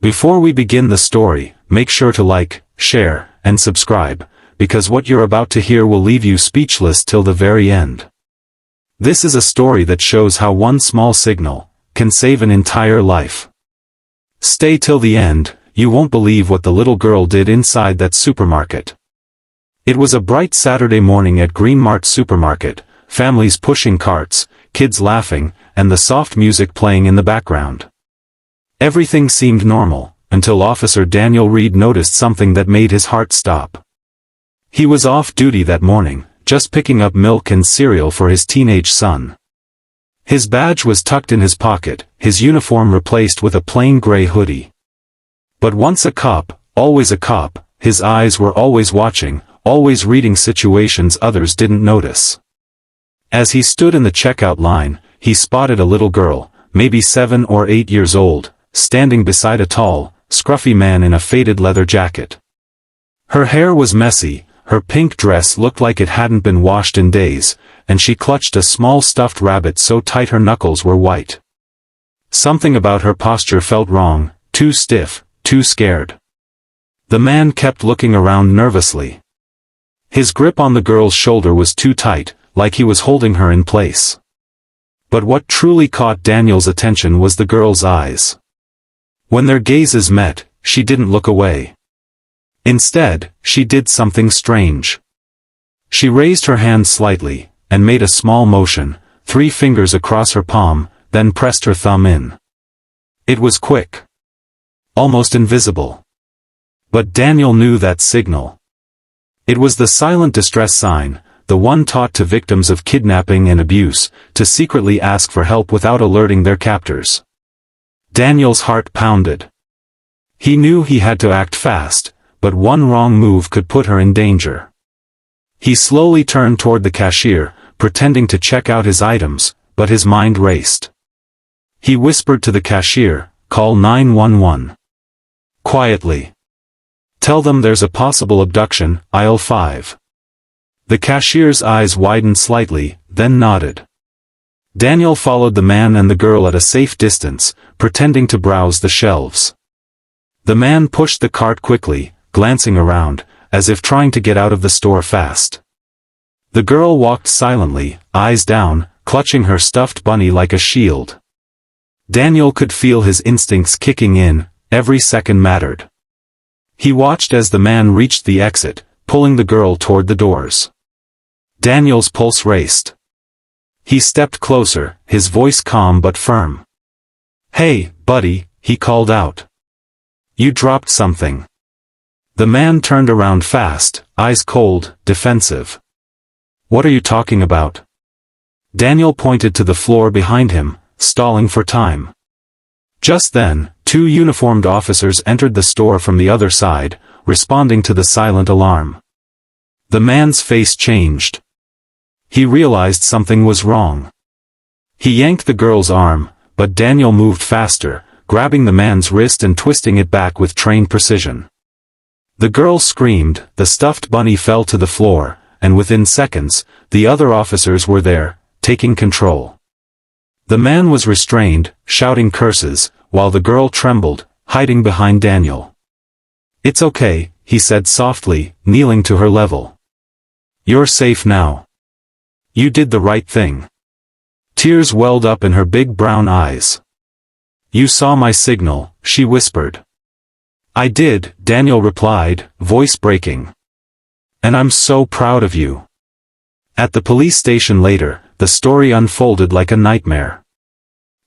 Before we begin the story, make sure to like, share, and subscribe, because what you're about to hear will leave you speechless till the very end. This is a story that shows how one small signal can save an entire life. Stay till the end, you won't believe what the little girl did inside that supermarket. It was a bright Saturday morning at Green Mart supermarket, families pushing carts, kids laughing, and the soft music playing in the background. Everything seemed normal, until Officer Daniel Reed noticed something that made his heart stop. He was off duty that morning, just picking up milk and cereal for his teenage son. His badge was tucked in his pocket, his uniform replaced with a plain gray hoodie. But once a cop, always a cop, his eyes were always watching, always reading situations others didn't notice. As he stood in the checkout line, he spotted a little girl, maybe 7 or 8 years old, standing beside a tall, scruffy man in a faded leather jacket. Her hair was messy, her pink dress looked like it hadn't been washed in days, and she clutched a small stuffed rabbit so tight her knuckles were white. Something about her posture felt wrong, too stiff, too scared. The man kept looking around nervously. His grip on the girl's shoulder was too tight, like he was holding her in place. But what truly caught Daniel's attention was the girl's eyes. When their gazes met, she didn't look away. Instead, she did something strange. She raised her hand slightly, and made a small motion, 3 fingers across her palm, then pressed her thumb in. It was quick. Almost invisible. But Daniel knew that signal. It was the silent distress sign, the one taught to victims of kidnapping and abuse, to secretly ask for help without alerting their captors. Daniel's heart pounded. He knew he had to act fast, but one wrong move could put her in danger. He slowly turned toward the cashier, pretending to check out his items, but his mind raced. He whispered to the cashier, "Call 911. Quietly. Tell them there's a possible abduction, aisle 5. The cashier's eyes widened slightly, then nodded. Daniel followed the man and the girl at a safe distance, pretending to browse the shelves. The man pushed the cart quickly, glancing around, as if trying to get out of the store fast. The girl walked silently, eyes down, clutching her stuffed bunny like a shield. Daniel could feel his instincts kicking in, every second mattered. He watched as the man reached the exit, pulling the girl toward the doors. Daniel's pulse raced. He stepped closer, his voice calm but firm. "Hey, buddy," he called out. "You dropped something." The man turned around fast, eyes cold, defensive. "What are you talking about?" Daniel pointed to the floor behind him, stalling for time. Just then, 2 uniformed officers entered the store from the other side, responding to the silent alarm. The man's face changed. He realized something was wrong. He yanked the girl's arm, but Daniel moved faster, grabbing the man's wrist and twisting it back with trained precision. The girl screamed, the stuffed bunny fell to the floor, and within seconds, the other officers were there, taking control. The man was restrained, shouting curses, while the girl trembled, hiding behind Daniel. "It's okay," he said softly, kneeling to her level. "You're safe now. You did the right thing." Tears welled up in her big brown eyes. "You saw my signal," she whispered. "I did," Daniel replied, voice breaking. "And I'm so proud of you." At the police station later, the story unfolded like a nightmare.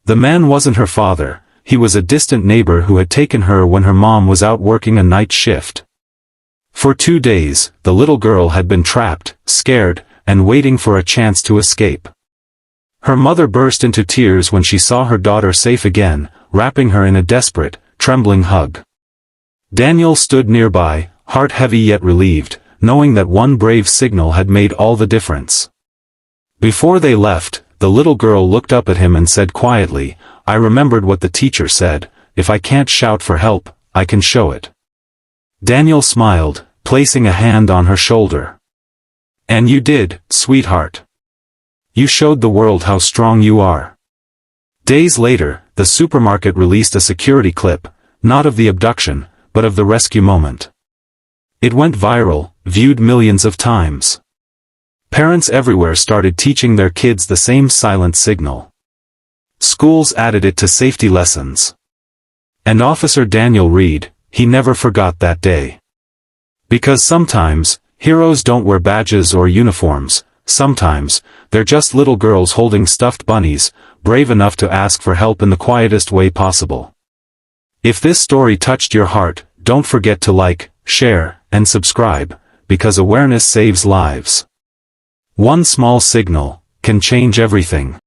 The man wasn't her father, he was a distant neighbor who had taken her when her mom was out working a night shift. For 2 days, the little girl had been trapped, scared, and waiting for a chance to escape. Her mother burst into tears when she saw her daughter safe again, wrapping her in a desperate, trembling hug. Daniel stood nearby, heart heavy yet relieved, knowing that one brave signal had made all the difference. Before they left, the little girl looked up at him and said quietly, "I remembered what the teacher said, if I can't shout for help, I can show it." Daniel smiled, placing a hand on her shoulder. "And you did, sweetheart. You showed the world how strong you are." Days later, the supermarket released a security clip, not of the abduction, but of the rescue moment. It went viral, viewed millions of times. Parents everywhere started teaching their kids the same silent signal. Schools added it to safety lessons. And Officer Daniel Reed, he never forgot that day. Because sometimes, heroes don't wear badges or uniforms, sometimes, they're just little girls holding stuffed bunnies, brave enough to ask for help in the quietest way possible. If this story touched your heart, don't forget to like, share, and subscribe, because awareness saves lives. One small signal can change everything.